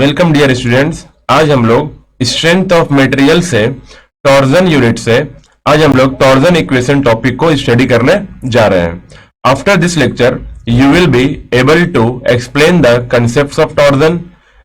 Welcome dear students. आज हम लोग स्ट्रेंथ ऑफ मटेरियल से टॉर्जन यूनिट से आज हम लोग टॉर्जन इक्वेशन टॉपिक को स्टडी करने जा रहे हैं। After this lecture you will be able to explain the concepts of torsion,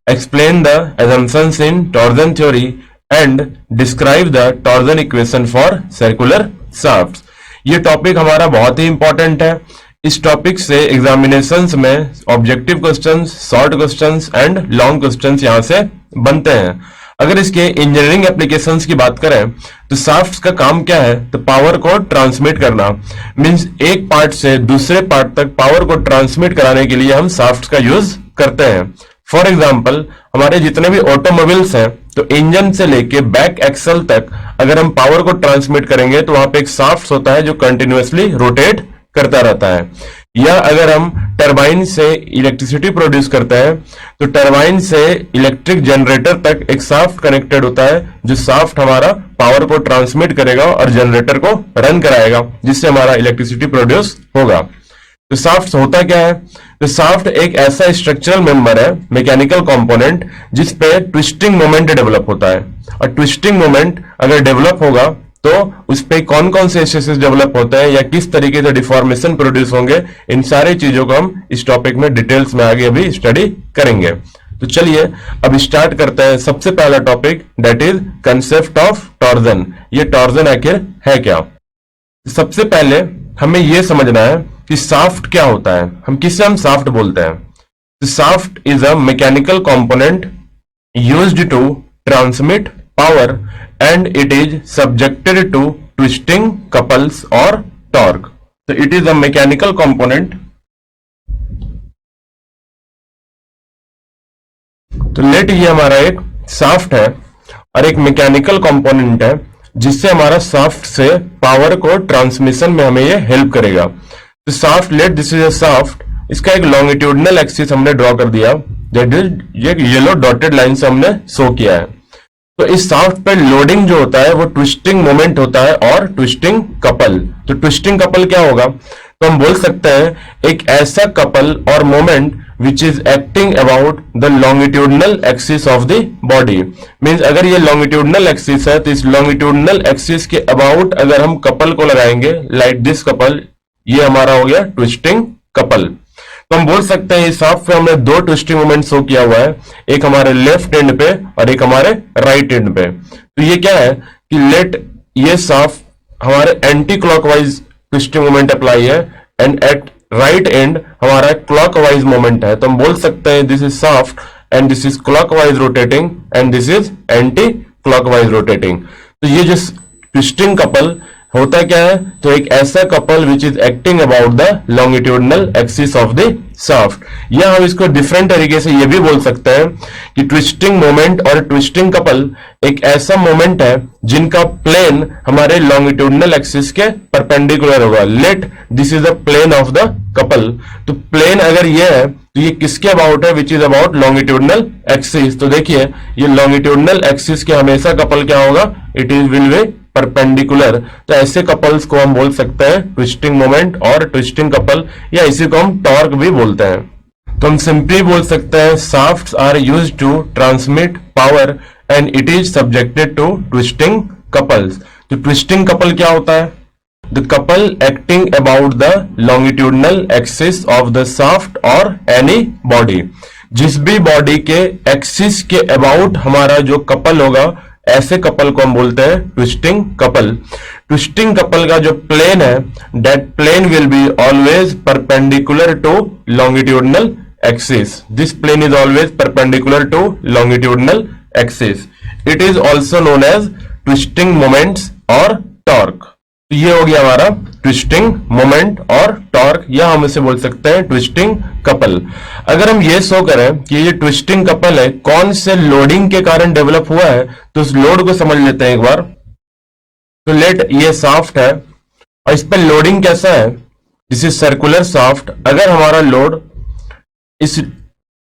explain the assumptions in torsion theory and describe the torsion equation for circular shafts. ये topic हमारा बहुत ही important है। इस टॉपिक से एग्जामिनेशंस में objective questions, short questions and long questions यहां से बनते हैं। अगर इसके इंजीनियरिंग एप्लीकेशंस की बात करें तो शाफ्ट्स का काम क्या है? तो पावर को ट्रांसमिट करना, मींस एक पार्ट से दूसरे पार्ट तक पावर को ट्रांसमिट कराने के लिए हम शाफ्ट्स का यूज करते हैं। फॉर एग्जाम्पल, हमारे जितने भी ऑटोमोबाइल्स हैं तो इंजन से लेके बैक एक्सल तक अगर हम पावर को ट्रांसमिट करेंगे तो वहां पे एक शाफ्ट होता है जो कंटिन्यूअसली रोटेट करता रहता है। या अगर हम टरबाइन से इलेक्ट्रिसिटी प्रोड्यूस करते हैं तो टरबाइन से इलेक्ट्रिक जनरेटर तक एक शाफ्ट कनेक्टेड होता है, जो शाफ्ट हमारा पावर को ट्रांसमिट करेगा और जनरेटर को रन कराएगा, जिससे हमारा इलेक्ट्रिसिटी प्रोड्यूस होगा। तो शाफ्ट होता क्या है? तो शाफ्ट एक ऐसा स्ट्रक्चरल मेंबर है, मैकेनिकल कंपोनेंट, जिसपे ट्विस्टिंग मोमेंट डेवलप होता है। और ट्विस्टिंग मोमेंट अगर डेवलप होगा तो उस पे कौन कौन से स्ट्रेसेस डेवलप होते हैं या किस तरीके से डिफॉर्मेशन प्रोड्यूस होंगे, इन सारी चीजों को हम इस टॉपिक में डिटेल्स में आगे अभी स्टडी करेंगे। तो चलिए अब स्टार्ट करते हैं। सबसे पहला topic that is concept of torsion. ये टॉर्जन आखिर है क्या? सबसे पहले हमें यह समझना है कि शाफ्ट क्या होता है, हम शाफ्ट बोलते हैं। तो shaft is a mechanical component used to transmit power and it is subjected to twisting, couples or torque. So it is a mechanical component. तो लेट ये हमारा एक शाफ्ट है और एक मैकेनिकल कंपोनेंट है, जिससे हमारा शाफ्ट से पावर को ट्रांसमिशन में हमें ये हेल्प करेगा। तो shaft, late this is a shaft, इसका एक लॉन्गिट्यूडनल एक्सिस हमने ड्रॉ कर दिया, दैट इज ये येलो डॉटेड लाइन से हमने शो किया है। तो इस शाफ्ट पे लोडिंग जो होता है वो ट्विस्टिंग मोमेंट होता है और ट्विस्टिंग कपल। तो ट्विस्टिंग कपल क्या होगा? तो हम बोल सकते हैं एक ऐसा कपल और moment which is acting about the longitudinal axis of the body. Means अगर ये लॉन्गिट्यूडनल एक्सिस है तो इस लॉन्गिट्यूडनल एक्सिस के अबाउट अगर हम कपल को लगाएंगे, लाइक दिस कपल, ये हमारा हो गया ट्विस्टिंग कपल। तो हम बोल सकते हैं इस शाफ्ट पे हमने दो ट्विस्टिंग मोमेंट शो किया हुआ है, एक हमारे लेफ्ट एंड पे और एक हमारे राइट एंड पे। तो ये क्या है कि लेट ये शाफ्ट हमारे anti clockwise twisting moment apply है एंड एट राइट एंड हमारा क्लॉकवाइज मोमेंट है। तो हम बोल सकते हैं this is shaft and this is clockwise rotating and this is anti clockwise rotating. तो ये जो ट्विस्टिंग कपल होता क्या है? तो एक ऐसा couple which is acting about the longitudinal axis of the shaft. या हम इसको डिफरेंट तरीके से ये भी बोल सकते हैं कि ट्विस्टिंग मोमेंट और ट्विस्टिंग कपल एक ऐसा मोमेंट है जिनका प्लेन हमारे लॉन्गिट्यूडनल एक्सिस के परपेंडिकुलर होगा। Let this is the plane of the couple. तो प्लेन अगर ये है तो ये किसके अबाउट है? Which is about longitudinal axis. तो देखिए ये लॉन्गिट्यूडनल एक्सिस के हमेशा कपल क्या होगा? It is will be perpendicular. तो ऐसे कपल्स को हम बोल सकते हैं ट्विस्टिंग मोमेंट और ट्विस्टिंग कपल, या इसी को हम टॉर्क भी बोलते हैं। तो हम सिंपली बोल सकते हैं shafts are used to transmit power and it is subjected to twisting couples. तो ट्विस्टिंग कपल क्या होता है? The couple acting about the longitudinal axis of the shaft और एनी बॉडी। जिस भी बॉडी के एक्सिस के अबाउट हमारा जो कपल होगा, ऐसे कपल को हम बोलते हैं ट्विस्टिंग कपल। ट्विस्टिंग कपल का जो प्लेन है, that plane will be always perpendicular to longitudinal axis. This plane is always perpendicular to longitudinal axis. It is also known as twisting moments और टॉर्क। तो ये हो गया हमारा ट्विस्टिंग मोमेंट और टॉर्क, या हम इसे बोल सकते हैं ट्विस्टिंग कपल। अगर हम ये शो करें कि ये ट्विस्टिंग कपल है कौन से लोडिंग के कारण डेवलप हुआ है, तो उस लोड को समझ लेते हैं एक बार। तो लेट ये शाफ्ट है और इस पर लोडिंग कैसा है? This is circular shaft. अगर हमारा लोड इस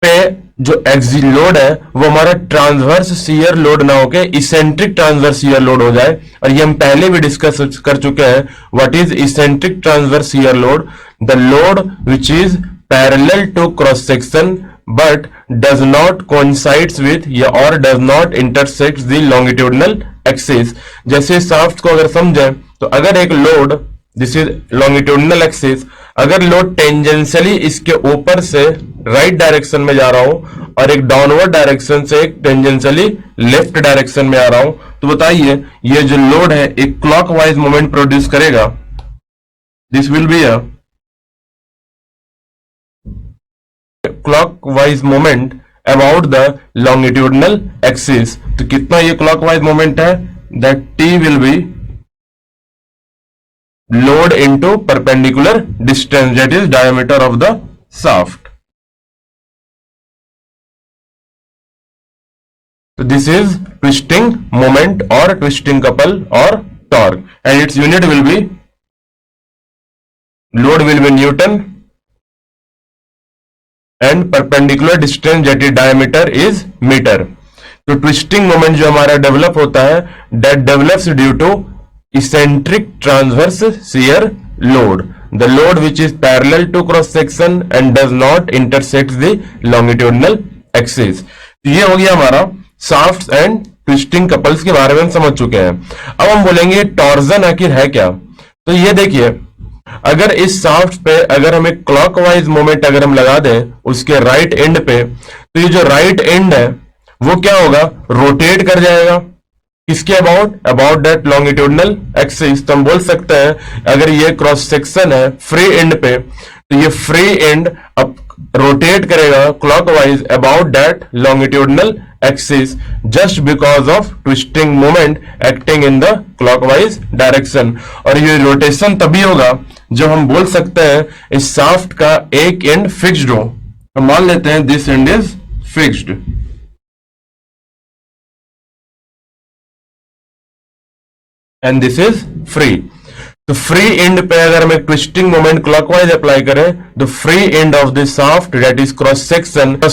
पे जो एक्सिल लोड है वो हमारा ट्रांसवर्स शियर लोड ना होके इसेंट्रिक ट्रांसवर्स शियर लोड हो जाए, और ये हम पहले भी डिस्कस कर चुके हैं। What is eccentric transverse shear load? The load which is parallel to cross section but does not coincides with या और does not intersect the longitudinal axis. जैसे शाफ्ट को अगर समझें तो अगर एक load, this is longitudinal axis, अगर लोड टेंजेंशियली इसके ऊपर से राइट डायरेक्शन में जा रहा हूं और एक डाउनवर्ड डायरेक्शन से एक टेंजेंशियली लेफ्ट डायरेक्शन में आ रहा हूं, तो बताइए ये जो लोड है एक क्लॉकवाइज मोमेंट प्रोड्यूस करेगा। This will be a clockwise moment about the longitudinal axis. तो कितना ये क्लॉकवाइज मोमेंट है, that T will be load into perpendicular distance, that is diameter of the shaft. So this is twisting moment or twisting couple or torque, and its unit will be, load will be Newton and perpendicular distance, that is diameter is meter. तो twisting moment जो हमारा develop होता है, that develops due to eccentric transverse shear load, the load which is parallel to cross section and does not intersect the longitudinal axis. तो ये हो गया हमारा शाफ्ट्स एंड ट्विस्टिंग कपल्स के बारे में हम समझ चुके हैं। अब हम बोलेंगे टॉर्जन आखिर है क्या। तो ये देखिए, अगर इस शाफ्ट पे अगर हम एक क्लॉकवाइज मोमेंट अगर हम लगा दें उसके राइट एंड पे, तो ये जो राइट एंड है वो क्या होगा, रोटेट कर जाएगा। किसके अबाउट दैट लॉन्गिट्यूडनल एक्सिस। तो हम बोल सकते हैं अगर ये क्रॉस सेक्शन है फ्री एंड पे, तो ये फ्री एंड अब रोटेट करेगा clockwise about that longitudinal axis just because of twisting moment acting in the clockwise direction. और ये रोटेशन तभी होगा जब हम बोल सकते हैं इस शाफ्ट का एक एंड फिक्स्ड हो। तो मान लेते हैं this and is fixed and this is free। तो फ्री एंड पे अगर हम एक ट्विस्टिंग मोमेंट क्लॉकवाइज अप्लाई करें, तो free end of the shaft that is cross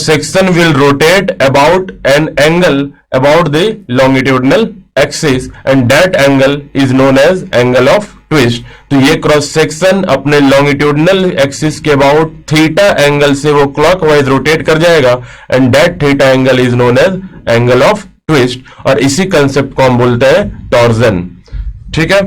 section will rotate about an angle about the longitudinal axis and that angle is known as angle of twist. तो ये cross section अपने longitudinal axis के about theta angle से वो clockwise rotate कर जाएगा and that theta angle is known as angle of twist. और इसी कंसेप्ट को हम बोलते हैं टॉर्जन। ठीक है,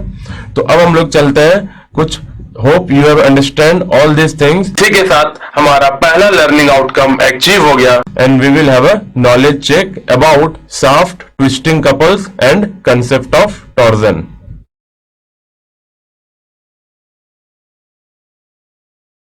तो अब हम लोग चलते हैं कुछ, hope you have understand all this things. इसी के साथ हमारा पहला लर्निंग आउटकम अचीव हो गया and we will have a knowledge check about shaft, twisting couples and concept of torsion.